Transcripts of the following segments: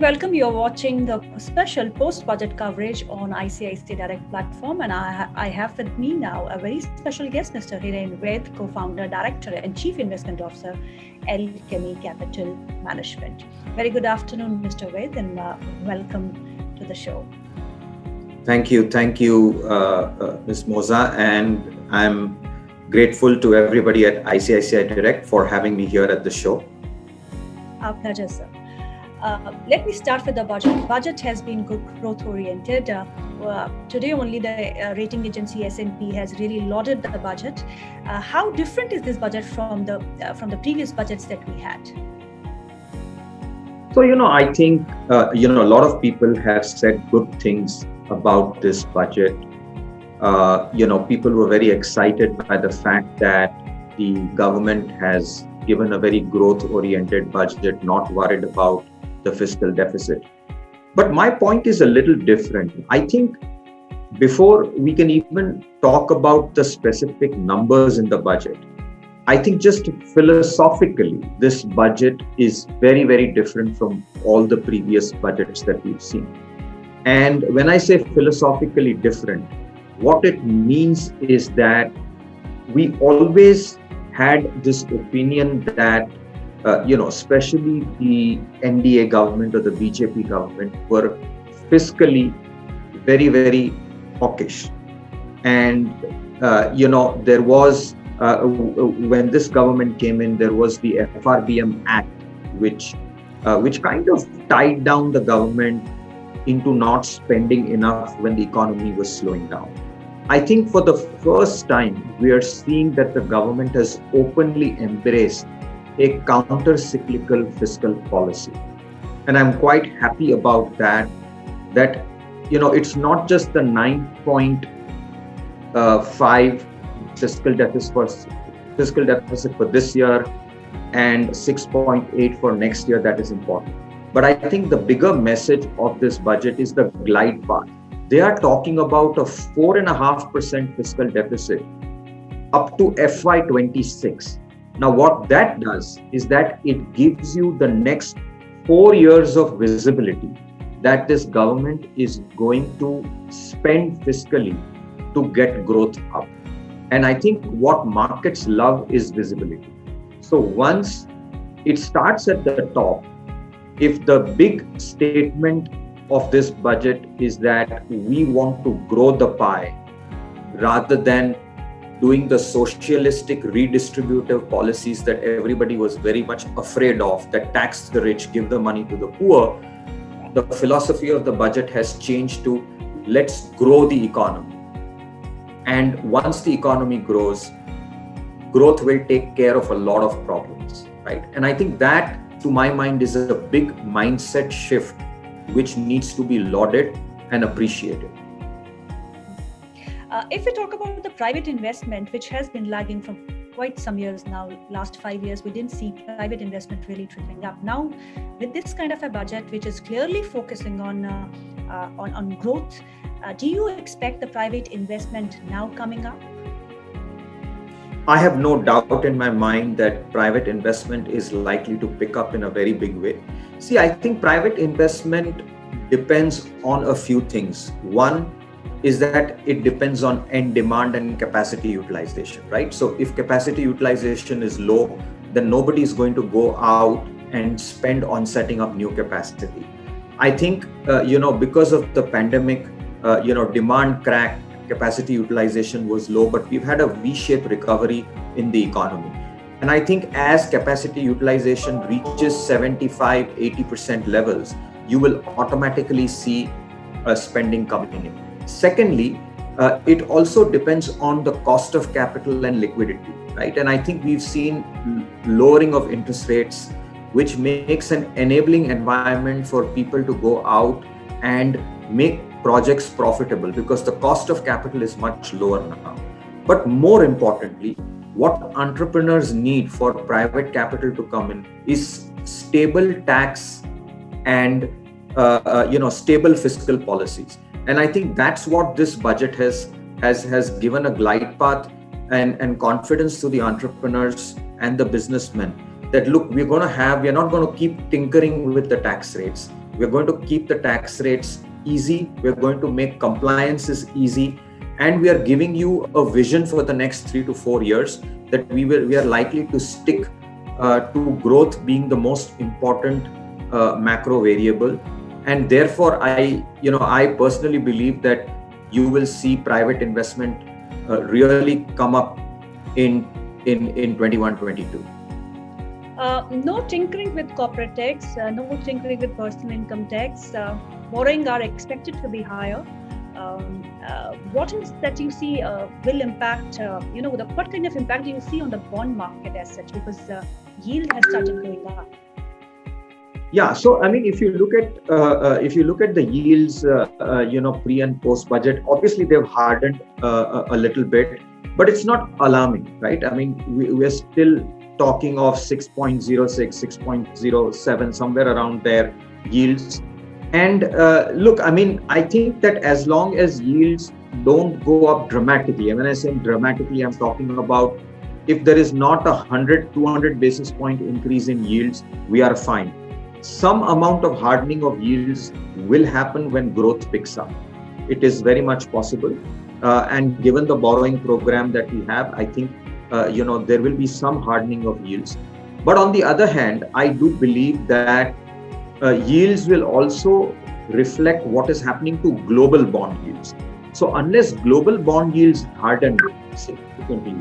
welcome. You're watching the special post-budget coverage on ICICIdirect platform, and I have with me now a very special guest, Mr. Hiren Ved, co-founder, director, and chief investment officer, Alchemy Capital Management. Very good afternoon, Mr. Ved, and welcome to the show. Thank you, Ms. Moza, and I'm grateful to everybody at ICICIdirect for having me here at the show. Our pleasure, sir. Let me start with the budget. Budget has been growth-oriented. Today only the rating agency S&P has really lauded the budget. How different is this budget from the previous budgets that we had? So, I think, a lot of people have said good things about this budget. People were very excited by the fact that the government has given a very growth-oriented budget, not worried about the fiscal deficit. But my point is a little different. I think before we can even talk about the specific numbers in the budget, I think just philosophically, this budget is very, very different from all the previous budgets that we've seen. And when I say philosophically different, what it means is that we always had this opinion that especially the NDA government or the BJP government were fiscally very, very hawkish. And, there was, when this government came in, there was the FRBM Act, which kind of tied down the government into not spending enough when the economy was slowing down. I think for the first time, we are seeing that the government has openly embraced a counter-cyclical fiscal policy. And I'm quite happy about that, it's not just the 9.5 fiscal deficit for this year and 6.8 for next year that is important. But I think the bigger message of this budget is the glide path. They are talking about a 4.5% fiscal deficit up to FY26. Now, what that does is that it gives you the next 4 years of visibility that this government is going to spend fiscally to get growth up. And I think what markets love is visibility. So once it starts at the top, if the big statement of this budget is that we want to grow the pie rather than doing the socialistic redistributive policies that everybody was very much afraid of, that tax the rich, give the money to the poor, the philosophy of the budget has changed to let's grow the economy. And once the economy grows, growth will take care of a lot of problems, right? And I think that, to my mind, is a big mindset shift which needs to be lauded and appreciated. If we talk about the private investment, which has been lagging from quite some years now, last 5 years, we didn't see private investment really trickling up. Now, with this kind of a budget, which is clearly focusing on growth, do you expect the private investment now coming up? I have no doubt in my mind that private investment is likely to pick up in a very big way. See, I think private investment depends on a few things. One is that it depends on end demand and capacity utilization, right? So if capacity utilization is low, then nobody is going to go out and spend on setting up new capacity. I think, because of the pandemic, demand cracked, capacity utilization was low, but we've had a V-shaped recovery in the economy. And I think as capacity utilization reaches 75-80% levels, you will automatically see spending coming in. Secondly, it also depends on the cost of capital and liquidity, right? And I think we've seen lowering of interest rates, which makes an enabling environment for people to go out and make projects profitable because the cost of capital is much lower now. But more importantly, what entrepreneurs need for private capital to come in is stable tax and stable fiscal policies. And I think that's what this budget has given a glide path and confidence to the entrepreneurs and the businessmen that look, we're not going to keep tinkering with the tax rates. We're going to keep the tax rates easy. We're going to make compliances easy. And we are giving you a vision for the next 3 to 4 years that we are likely to stick to growth being the most important macro variable. And therefore, I personally believe that you will see private investment really come up in 21-22. No tinkering with corporate tax, no tinkering with personal income tax. Borrowing are expected to be higher. What is that you see will impact, what kind of impact do you see on the bond market as such? Because yield has started going up. Yeah, so I mean, if you look at the yields, pre and post budget, obviously they've hardened a little bit, but it's not alarming, right? I mean, we're still talking of 6.06, 6.07, somewhere around there yields. And look, I mean, I think that as long as yields don't go up dramatically, and when I say dramatically, I'm talking about if there is not 100, 200 basis point increase in yields, we are fine. Some amount of hardening of yields will happen when growth picks up. It is very much possible. And given the borrowing program that we have, I think, there will be some hardening of yields. But on the other hand, I do believe that yields will also reflect what is happening to global bond yields. So unless global bond yields harden significantly,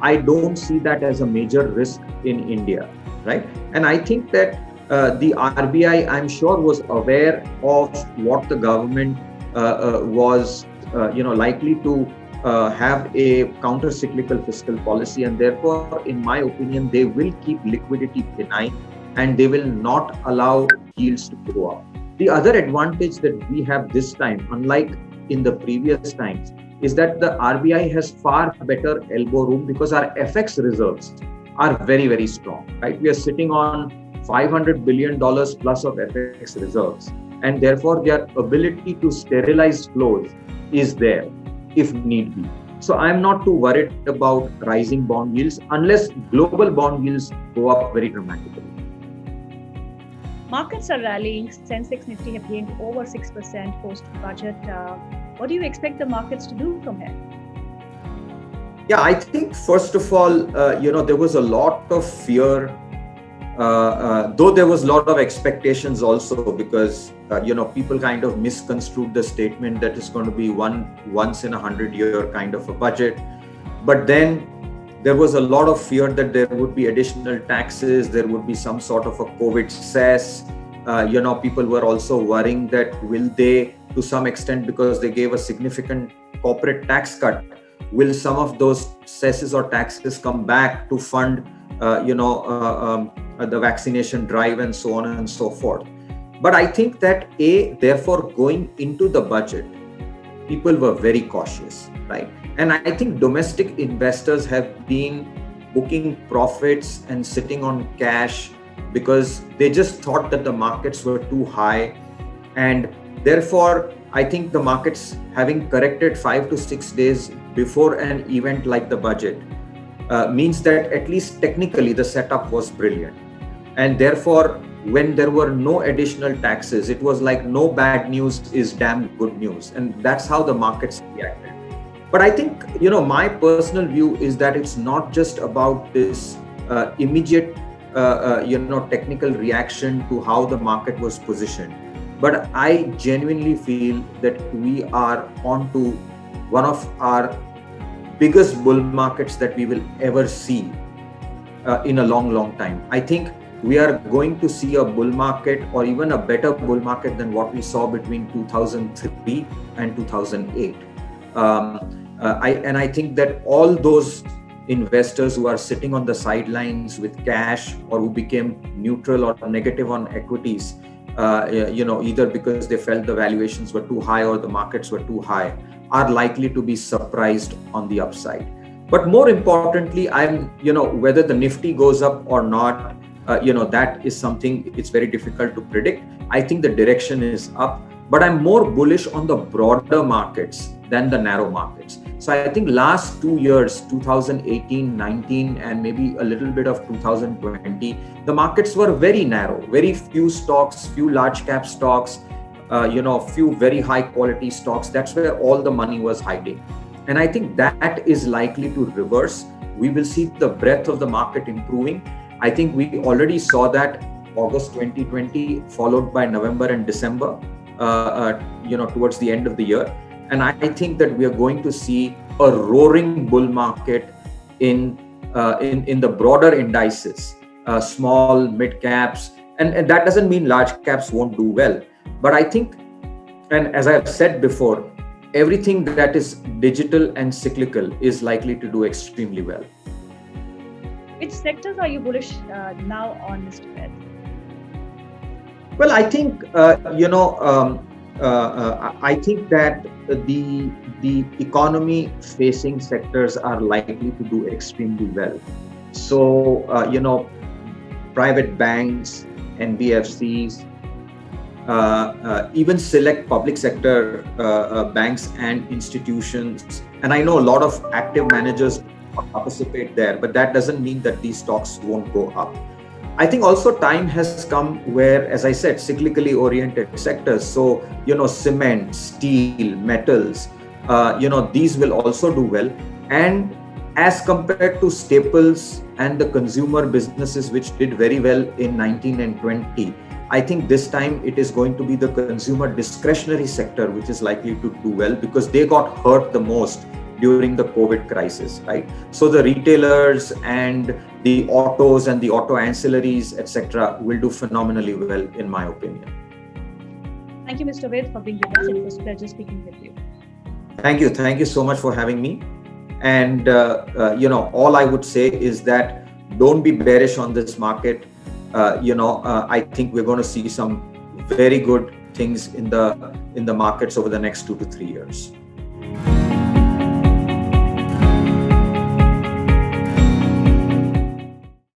I don't see that as a major risk in India, right? And I think that the RBI, I'm sure, was aware of what the government was, likely to have a counter-cyclical fiscal policy, and therefore, in my opinion, they will keep liquidity benign and they will not allow yields to go up. The other advantage that we have this time, unlike in the previous times, is that the RBI has far better elbow room because our FX reserves are very, very strong, right? We are sitting on $500 billion plus of FX reserves, and therefore their ability to sterilize flows is there if need be. So I'm not too worried about rising bond yields unless global bond yields go up very dramatically. Markets are rallying. Sensex Nifty have gained over 6% post-budget. What do you expect the markets to do from here? Yeah, I think first of all, there was a lot of fear, though there was a lot of expectations also, because people kind of misconstrued the statement that it's going to be once in 100-year kind of a budget. But then there was a lot of fear that there would be additional taxes, there would be some sort of a COVID cess. People were also worrying that will they, to some extent, because they gave a significant corporate tax cut, will some of those cesses or taxes come back to fund, the vaccination drive and so on and so forth. But I think that therefore going into the budget, people were very cautious, right? And I think domestic investors have been booking profits and sitting on cash because they just thought that the markets were too high. And therefore, I think the markets, having corrected 5 to 6 days before an event like the budget, means that at least technically the setup was brilliant. And therefore, when there were no additional taxes, it was like no bad news is damn good news. And that's how the markets reacted. But I think, my personal view is that it's not just about this immediate, technical reaction to how the market was positioned. But I genuinely feel that we are on to one of our biggest bull markets that we will ever see in a long, long time. I think we are going to see a bull market or even a better bull market than what we saw between 2003 and 2008. I think that all those investors who are sitting on the sidelines with cash or who became neutral or negative on equities, either because they felt the valuations were too high or the markets were too high, are likely to be surprised on the upside. But more importantly, whether the Nifty goes up or not, that is something it's very difficult to predict. I think the direction is up, but I'm more bullish on the broader markets than the narrow markets. So I think last 2 years, 2018, 19, and maybe a little bit of 2020, the markets were very narrow, very few stocks, few large cap stocks, few very high quality stocks. That's where all the money was hiding. And I think that is likely to reverse. We will see the breadth of the market improving. I think we already saw that August 2020, followed by November and December, towards the end of the year. And I think that we are going to see a roaring bull market in the broader indices, small, mid caps. And that doesn't mean large caps won't do well. But I think, and as I have said before, everything that is digital and cyclical is likely to do extremely well. Which sectors are you bullish now on, Mr. Ved? Well, I think I think that the economy facing sectors are likely to do extremely well. So private banks, NBFCs, even select public sector banks and institutions. And I know a lot of active managers participate there, but that doesn't mean that these stocks won't go up. I think also time has come where, as I said, cyclically oriented sectors, so cement, steel, metals, these will also do well. And as compared to staples and the consumer businesses, which did very well in 19 and 20, I think this time it is going to be the consumer discretionary sector which is likely to do well, because they got hurt the most during the COVID crisis, right? So the retailers and the autos and the auto ancillaries, etc., will do phenomenally well, in my opinion. Thank you, Mr. Ved, for being with us. It was a pleasure speaking with you. Thank you. Thank you so much for having me. And, all I would say is that don't be bearish on this market. I think we're going to see some very good things in the markets over the next 2 to 3 years.